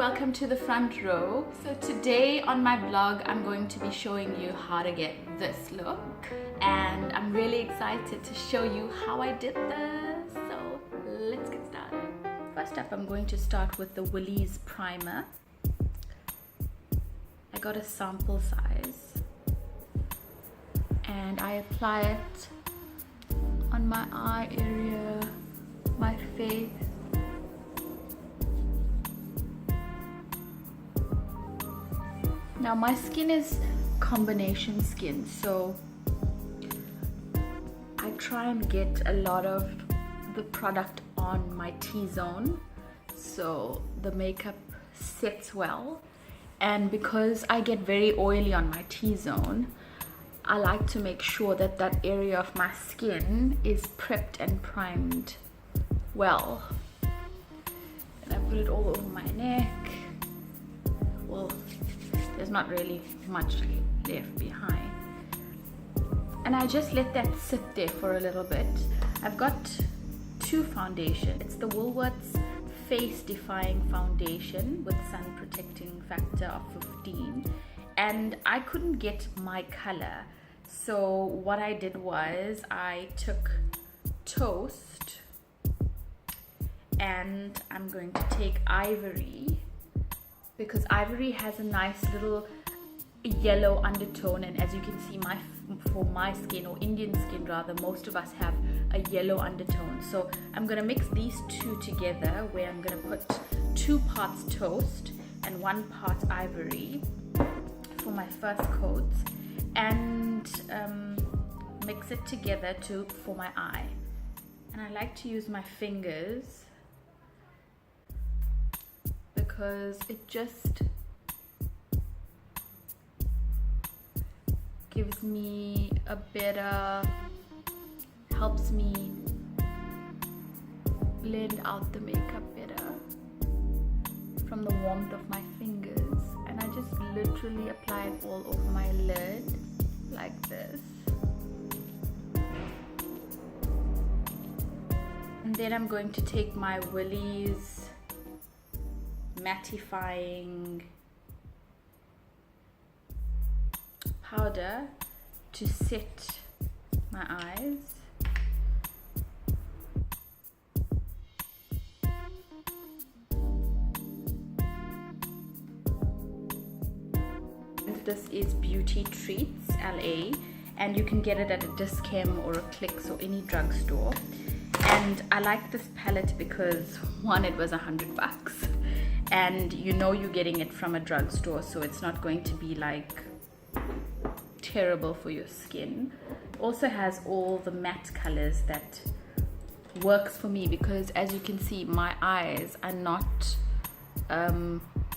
welcome to the front row. So today on my blog I'm going to be showing you how to get this look, and I'm really excited to show you how I did this. So let's get started. First up, I'm going to start with the Woolies primer. I got a sample size and I apply it on my eye area, my face. Now my skin is combination skin, so I try and get a lot of the product on my T-zone so the makeup sits well. And because I get very oily on my T-zone, I like to make sure that that area of my skin is prepped and primed well. And I put it all over my neck. Well, there's not really much left behind. And I just let that sit there for a little bit. I've got two foundations. It's the Woolworths Face Defying Foundation with sun protecting factor of 15. And I couldn't get my color. So what I did was I took Toast and I'm going to take Ivory, because Ivory has a nice little yellow undertone, and as you can see, for my skin, or Indian skin rather, most of us have a yellow undertone. So I'm gonna mix these two together, where I'm gonna put 2 parts Toast and 1 part Ivory for my first coat, and mix it together for my eye. And I like to use my fingers because it just gives me a better, helps me blend out the makeup better from the warmth of my fingers. And I just literally apply it all over my lid like this. And then I'm going to take my Woolies Mattifying Powder to set my eyes. This is Beauty Treats LA, and you can get it at a Dischem or a Clicks or any drugstore. And I like this palette because one, it was $100, and you know you're getting it from a drugstore, so it's not going to be like terrible for your skin. It also has all the matte colors that works for me, because as you can see, my eyes are not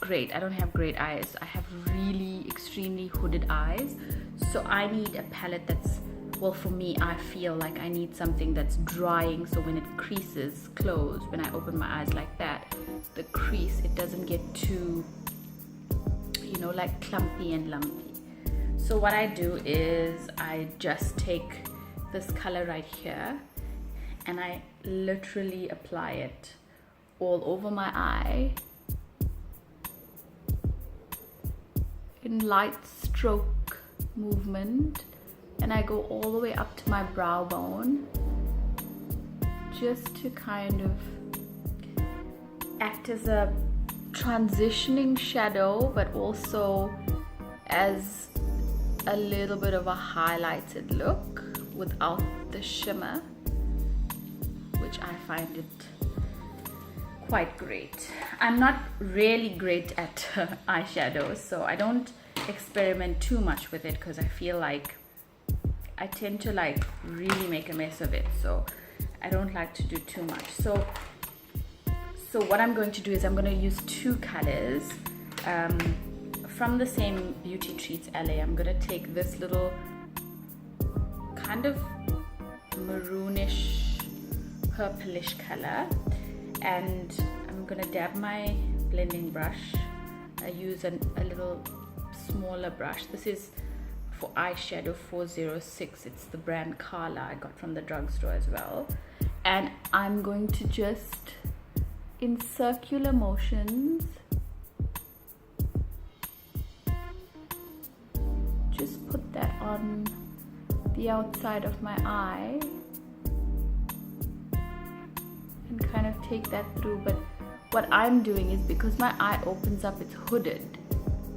great. I don't have great eyes. I have really extremely hooded eyes, so I need a palette that's, well, for me, I feel like I need something that's drying, so when it creases closed, when I open my eyes like that, the crease, it doesn't get too, you know, like clumpy and lumpy. So what I do is I just take this color right here and I literally apply it all over my eye in light stroke movement, and I go all the way up to my brow bone, just to kind of act as a transitioning shadow, but also as a little bit of a highlighted look without the shimmer, which I find it quite great. I'm not really great at eyeshadows, so I don't experiment too much with it, because I feel like I tend to like really make a mess of it, so I don't like to do too much. So what I'm going to do is I'm going to use 2 colors from the same Beauty Treats LA. I'm going to take this little kind of maroonish purplish color, and I'm going to dab my blending brush. I use a little smaller brush. This is for eyeshadow 406. It's the brand Carla. I got from the drugstore as well. And I'm going to just, in circular motions, on the outside of my eye and kind of take that through. But what I'm doing is, because my eye opens up, it's hooded,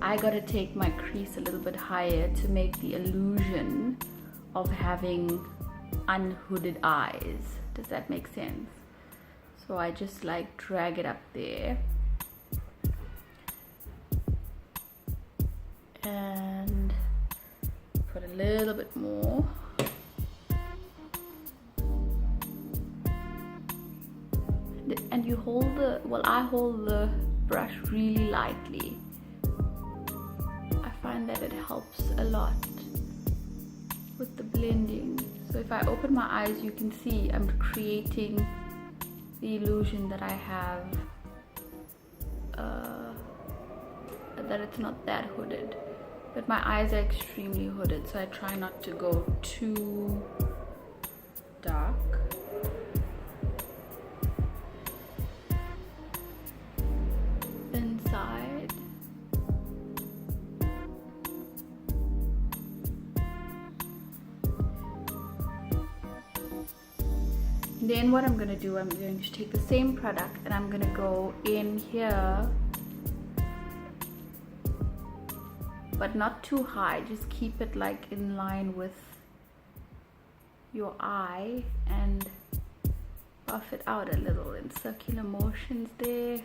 I gotta take my crease a little bit higher to make the illusion of having unhooded eyes. Does that make sense? So I just like drag it up there and put a little bit more. And you hold the, well, I hold the brush really lightly. I find that it helps a lot with the blending. So if I open my eyes, you can see I'm creating the illusion that I have, that it's not that hooded. But my eyes are extremely hooded, so I try not to go too dark. Inside. Then what I'm going to do, I'm going to take the same product and I'm going to go in here, but not too high, just keep it like in line with your eye and buff it out a little in circular motions there.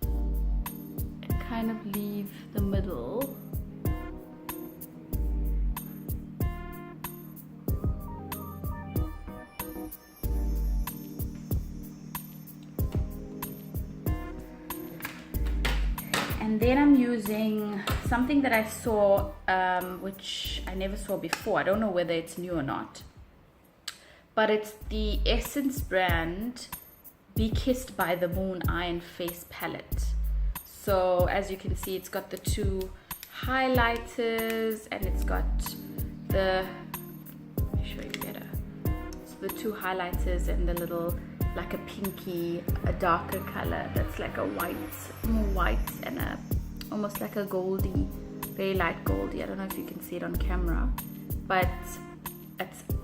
And kind of leave the middle. And then I'm using something that I saw, which I never saw before. I don't know whether it's new or not. But it's the Essence brand Be Kissed by the Moon Eye and Face Palette. So as you can see, it's got the two highlighters and it's got the, let me show you better. So the two highlighters and the little, like a pinky, a darker color that's like a white, more white, and a almost like a goldy, very light goldy. I don't know if you can see it on camera, but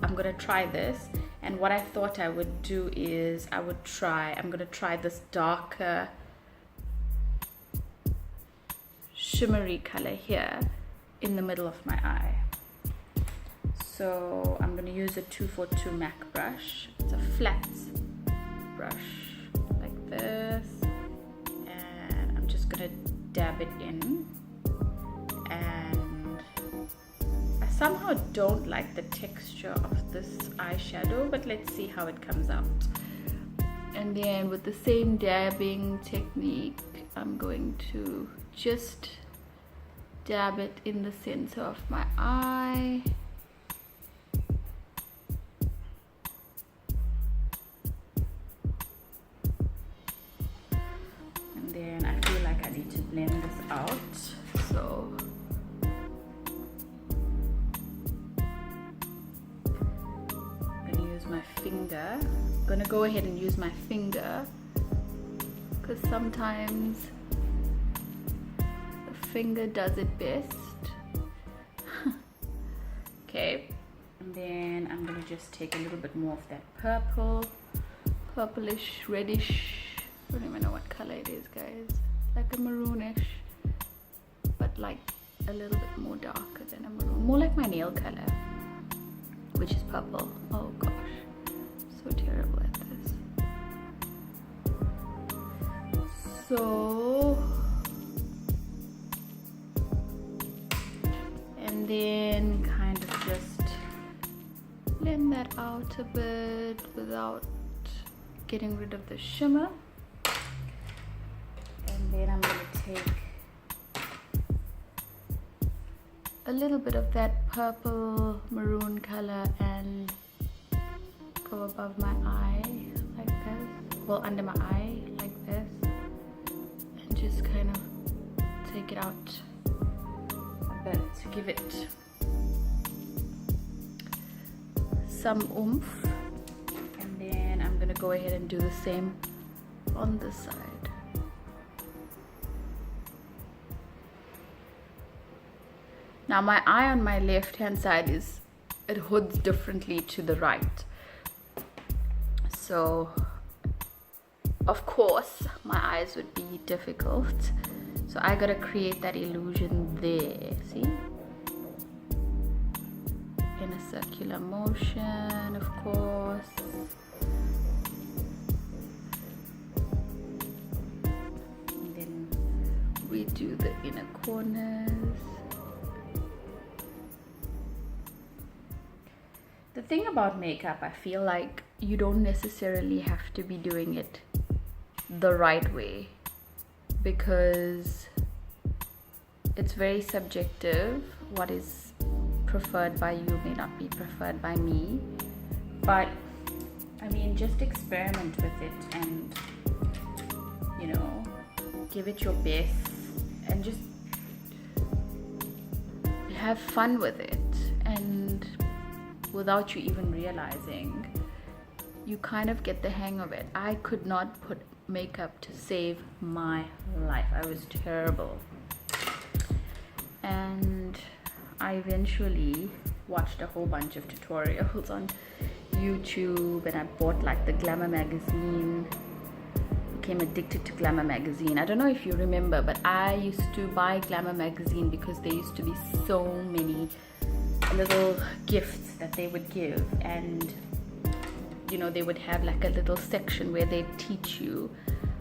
I'm gonna try this. And what I thought I would do is I'm gonna try this darker shimmery color here in the middle of my eye. So I'm gonna use a 242 MAC brush. It's a flat brush like this, and I'm just gonna dab it in. And I somehow don't like the texture of this eyeshadow, but let's see how it comes out. And then with the same dabbing technique, I'm going to just dab it in the center of my eye. Then I feel like I need to blend this out, so I'm gonna use my finger. I'm gonna go ahead and use my finger because sometimes the finger does it best. Okay, and then I'm gonna just take a little bit more of that purplish, reddish. I don't even know what color it is, guys. Like a maroonish, but like a little bit more darker than a maroon. More like my nail color, which is purple. Oh gosh, so terrible at this. So, and then kind of just blend that out a bit without getting rid of the shimmer. Then I'm going to take a little bit of that purple maroon color and go above my eye like this, well, under my eye like this, and just kind of take it out a bit to give it some oomph. And then I'm going to go ahead and do the same on this side. Now my eye on my left hand side it hoods differently to the right. So of course my eyes would be difficult. So I gotta create that illusion there, see? In a circular motion, of course. And then we do the inner corners. The thing about makeup, I feel like you don't necessarily have to be doing it the right way, because it's very subjective. What is preferred by you may not be preferred by me. But I mean, just experiment with it and, you know, give it your best and just have fun with it. And without you even realizing, you kind of get the hang of it. I could not put makeup to save my life. I was terrible. And I eventually watched a whole bunch of tutorials on YouTube, and I bought like the Glamour magazine. Became addicted to Glamour magazine. I don't know if you remember, but I used to buy Glamour magazine because there used to be so many little gifts that they would give, and you know, they would have like a little section where they teach you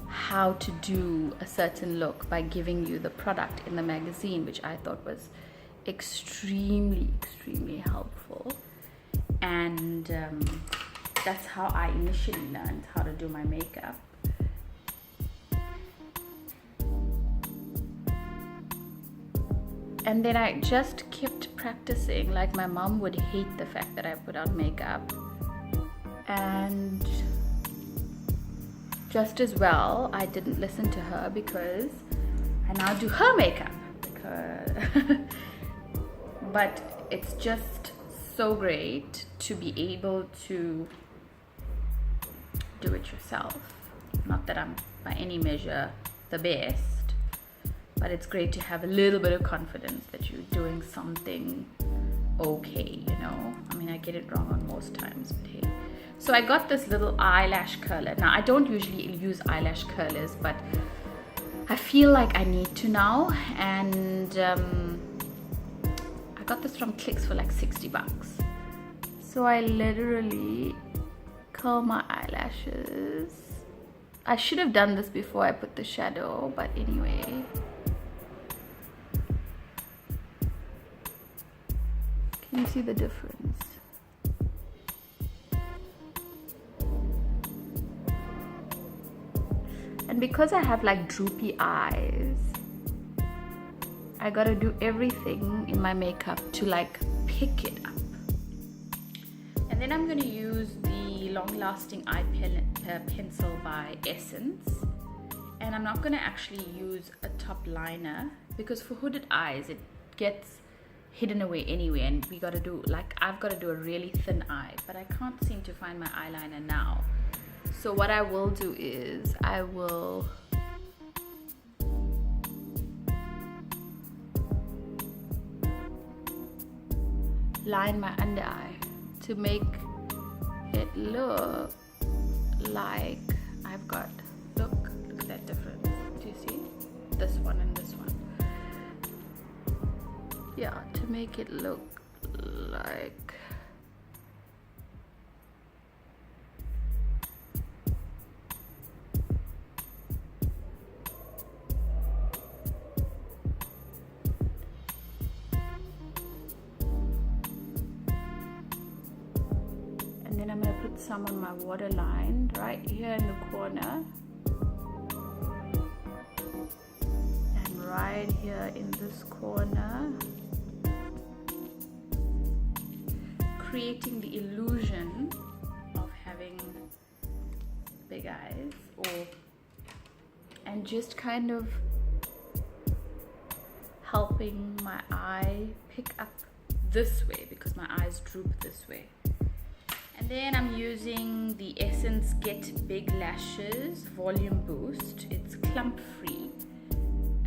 how to do a certain look by giving you the product in the magazine, which I thought was extremely helpful. And that's how I initially learned how to do my makeup. And then I just kept practicing. Like, my mom would hate the fact that I put on makeup, and just as well I didn't listen to her, because I now do her makeup. But it's just so great to be able to do it yourself. Not that I'm by any measure the best, but it's great to have a little bit of confidence that you're doing something okay, you know? I mean, I get it wrong on most times, but hey. So I got this little eyelash curler. Now, I don't usually use eyelash curlers, but I feel like I need to now. And I got this from Clicks for like 60 bucks. So I literally curl my eyelashes. I should have done this before I put the shadow, but anyway. Can you see the difference? And because I have like droopy eyes, I gotta do everything in my makeup to like pick it up. And then I'm gonna use the long-lasting eye pencil by Essence. And I'm not gonna actually use a top liner, because for hooded eyes it gets hidden away anyway, and we gotta do, like, I've got to do a really thin eye, but I can't seem to find my eyeliner now. So what I will do is I will line my under eye to make it look like I've got, look at that difference. Do you see this one and this one? Yeah, to make it look like and then I'm going to put some on my waterline right here in the corner, and right here in this corner, creating the illusion of having big eyes, and just kind of helping my eye pick up this way, because my eyes droop this way. And then I'm using the Essence Get Big Lashes Volume Boost. It's clump free,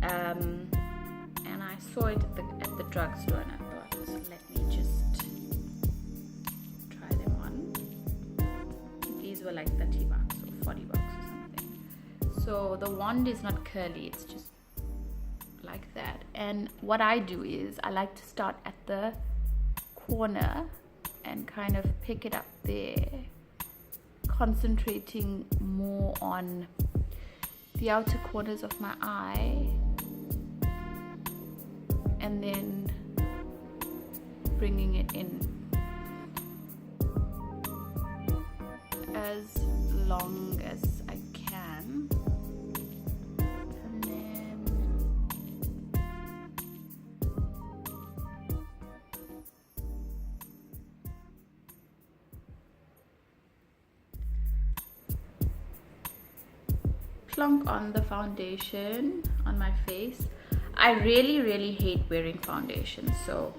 and I saw it at the drugstore and I thought, let me just try them on. These were like 30 bucks or 40 bucks or something. So the wand is not curly, it's just like that. And what I do is I like to start at the corner and kind of pick it up there, concentrating more on the outer corners of my eye, and then bringing it in as long as I can, and then plonk on the foundation on my face. I really hate wearing foundation, so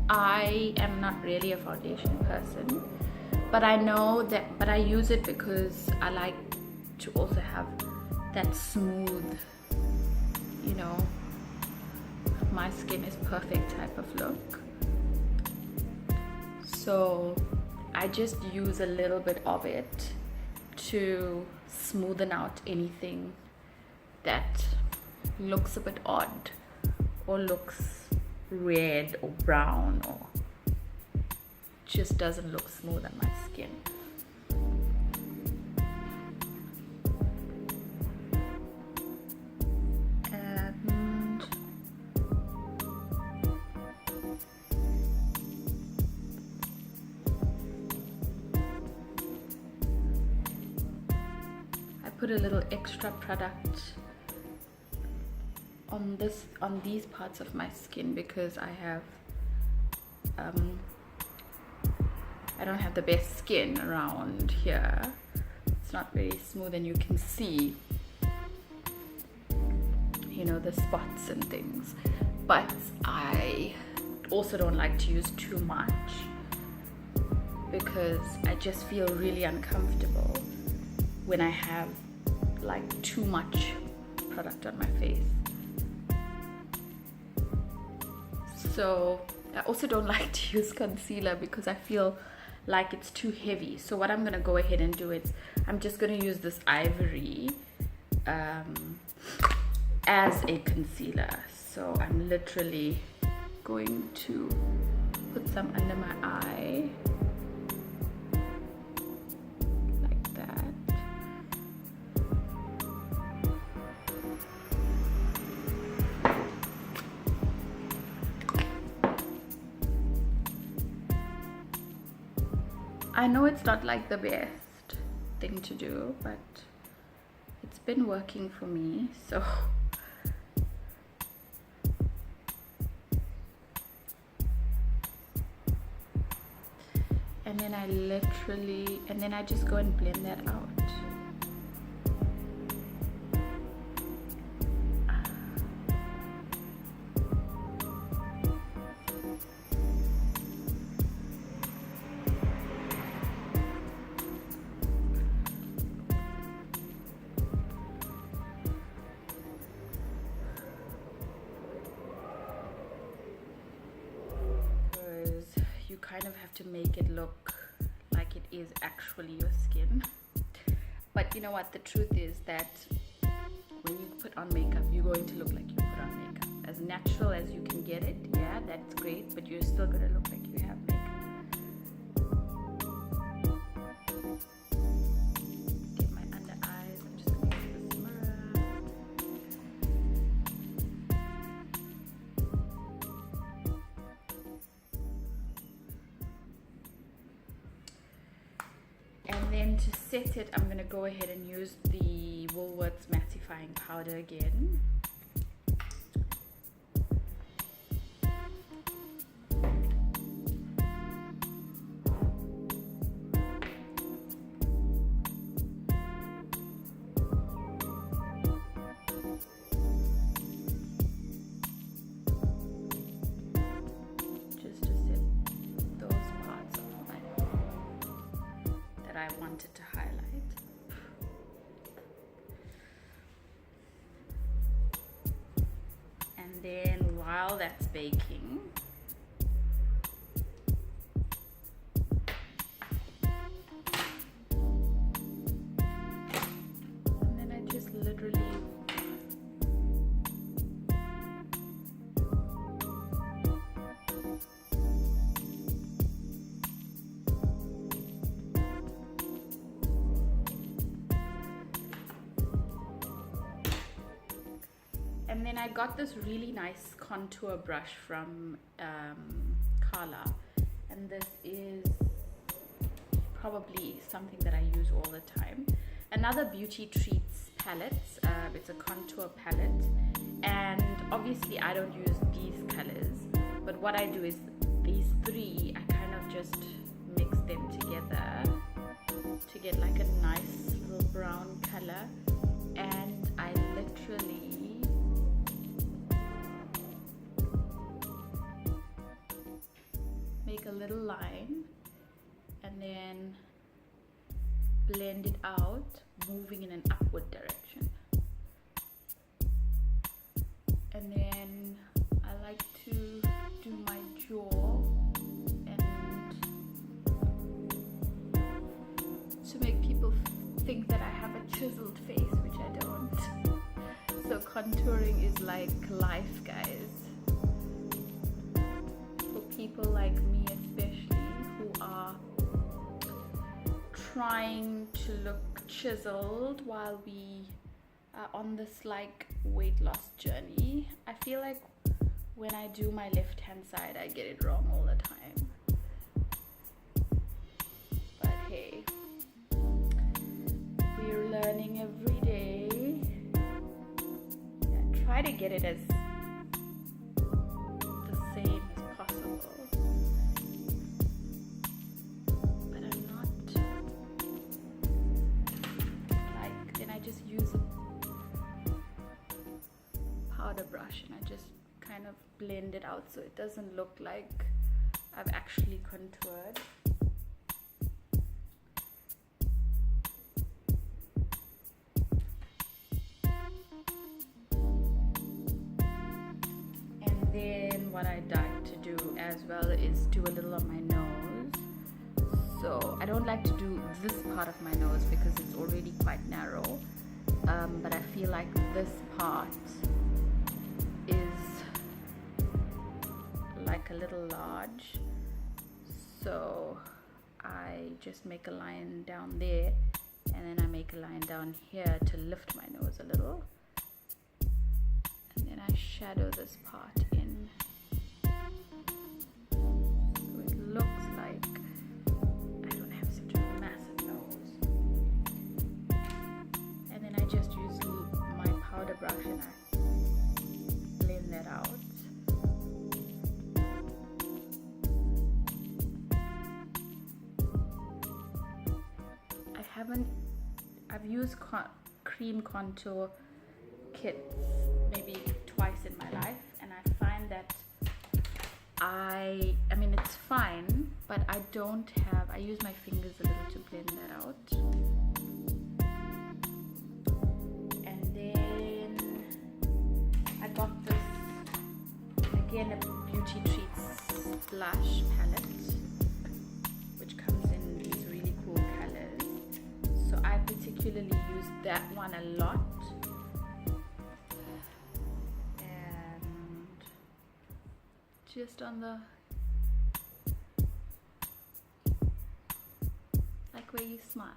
I am not really a foundation person, but I know that, but I use it because I like to also have that smooth, you know, my skin is perfect type of look. So I just use a little bit of it to smoothen out anything that looks a bit odd or looks red or brown or just doesn't look smooth on my skin. And I put a little extra product on these parts of my skin because I don't have the best skin around here. It's not very smooth, and you can see, you know, the spots and things. But I also don't like to use too much because I just feel really uncomfortable when I have like too much product on my face. So I also don't like to use concealer because I feel like it's too heavy. So what I'm gonna go ahead and do is I'm just gonna use this ivory as a concealer. So I'm literally going to put some under my eye like that. I know it's not like the best thing to do, but it's been working for me, so and then I just go and blend that out. You kind of have to make it look like it is actually your skin. But you know what, the truth is that when you put on makeup, you're going to look like you put on makeup. As natural as you can get it, yeah, that's great, but you're still gonna look like you have makeup. Get my under eyes. I'm just gonna use this mirror. And then to set it, I'm gonna go ahead and use the Woolworths Mattifying Powder again. I wanted to highlight. And then while that's baking, and then I just literally and then I got this really nice contour brush from Carla, and this is probably something that I use all the time. Another Beauty Treats palette, it's a contour palette, and obviously I don't use these colors, but what I do is these three, I kind of just mix them together to get like a nice little brown color, and I literally make a little line and then blend it out, moving in an upward direction. And then I like to do my jaw and to make people think that I have a chiseled face, which I don't. So contouring is like life, guys. For people like me especially, who are trying to look chiseled while we are on this like weight loss journey. I feel like when I do my left hand side, I get it wrong all the time. But hey, we're learning every day. Yeah, try to get it as the same as possible. But I'm not like, then I just use a powder brush and I just kind of blend it out so it doesn't look like I've actually contoured. And then what I like to do as well is do a little on my nose. So I don't like to do this part of my nose because it's already quite narrow, but I feel like this part is like a little large, so I just make a line down there and then I make a line down here to lift my nose a little, and then I shadow this part in so it looks like I don't have such a massive nose. And then I just use my powder brush and I blend that out. I've used cream contour kits maybe twice in my life, and I find that I mean it's fine, but I use my fingers a little to blend that out. And then I got this, again, a Beauty Treats blush palette, which comes in these really cool colors. So I particularly use that one a lot. And just on the, like where you smile.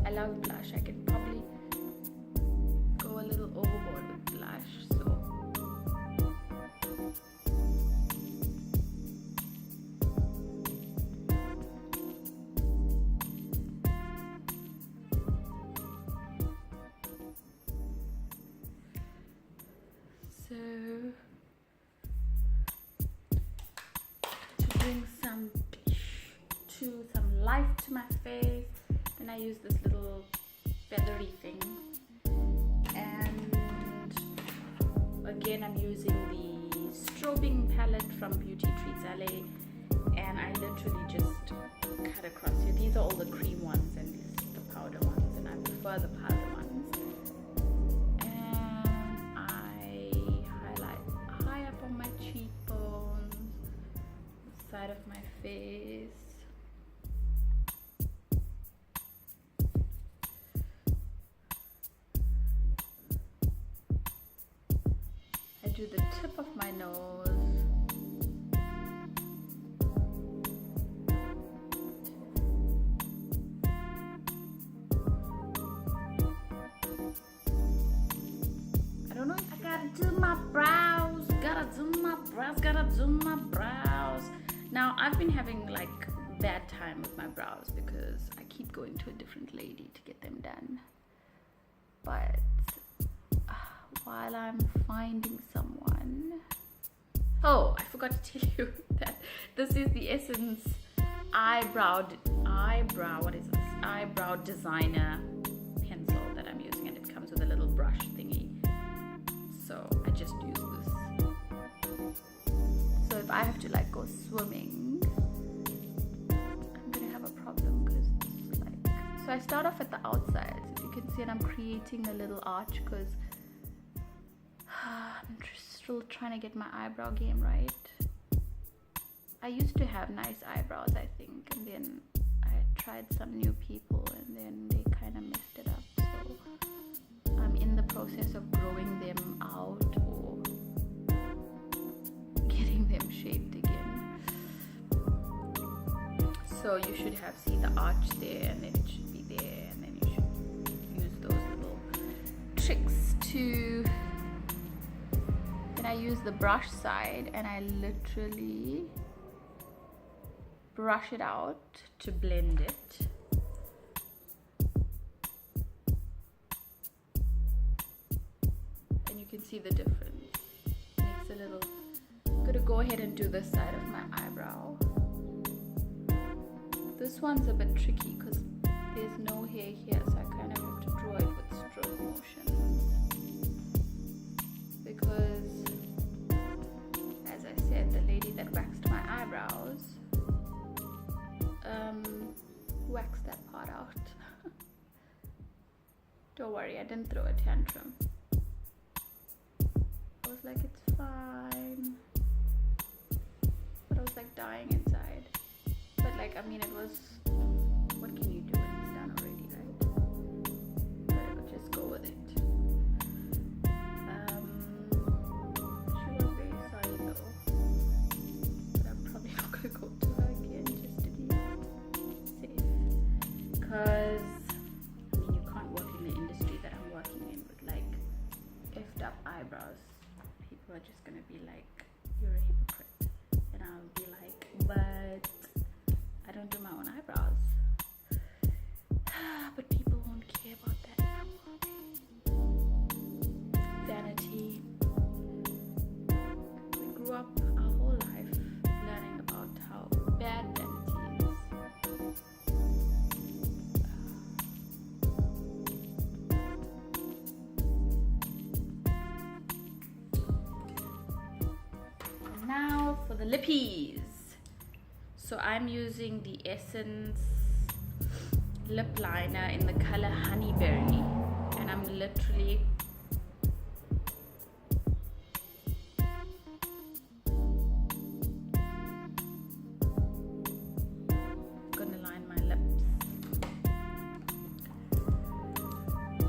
I love blush. I can probably go a little overboard with blush, so to bring some life to my face, then I use this little feathery thing, and again I'm using the strobing palette from Beauty Treats LA, and I literally just cut across here. These are all the cream ones and this is the powder ones, and I prefer the powder ones. And I highlight high up on my cheekbones, the side of my face. I do the tip of my nose. Do my brows. Now I've been having like bad time with my brows because I keep going to a different lady to get them done, but while I'm finding someone, oh, I forgot to tell you that this is the Essence eyebrow designer pencil that I'm using, and it comes with a little brush thingy, so I just use this. So if I have to like go swimming, I'm gonna have a problem because it's like, so I start off at the outside. So if you can see it, I'm creating a little arch because I'm still trying to get my eyebrow game right. I used to have nice eyebrows, I think, and then I tried some new people and then they kind of messed it up. So I'm in the process of growing them out or getting them shaped again. So you should have seen the arch there, and then it should be there, and then you should use those little tricks to. Then I use the brush side and I literally brush it out to blend it. And you can see the difference. Makes a little. I'm gonna go ahead and do this side of my eyebrow. This one's a bit tricky because there's no hair here, so I kind of have to draw it with stroke motion. Because, as I said, the lady that waxed my eyebrows waxed that part out. Don't worry, I didn't throw a tantrum. I was like, it's fine. But I was like dying inside. But like, I mean, it was, what can you do when it's done already, right? But I could just go with it. She was very sorry though. But I'm probably not gonna go to her again just to be safe. Because, I mean, you can't work in the industry that I'm working in with like effed up eyebrows. People are just gonna be like, you're a hypocrite. And I'll be like, but I don't do my own eyebrows. But people won't care about that. Vanity. We grew up our whole life learning about how bad vanity is. And now for the lippies. So I'm using the Essence lip liner in the color Honeyberry, and I'm literally gonna line my lips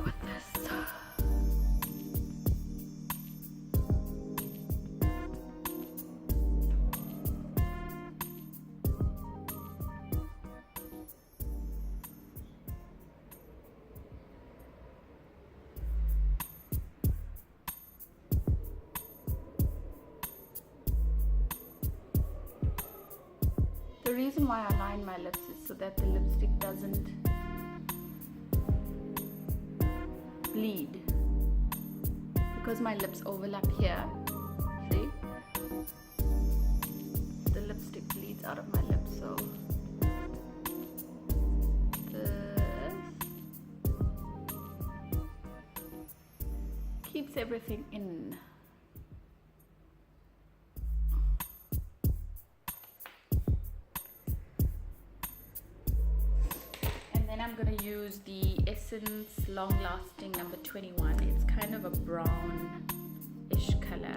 with this. The reason why I line my lips is so that the lipstick doesn't bleed, because my lips overlap here. See? The lipstick bleeds out of my lips, so this keeps everything in. I'm gonna use use the Essence Long Lasting number 21. It's kind of a brownish color.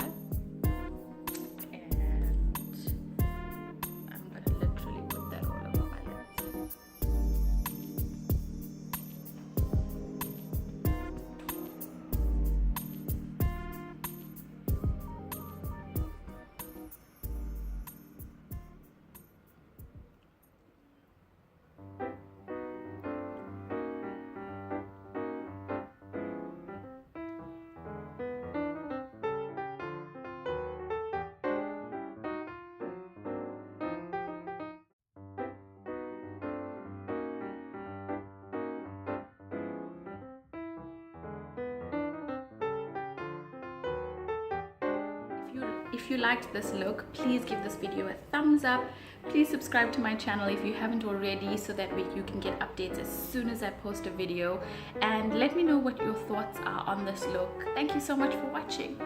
If you liked this look, please give this video a thumbs up. Please subscribe to my channel if you haven't already, so that way you can get updates as soon as I post a video. And let me know what your thoughts are on this look. Thank you so much for watching.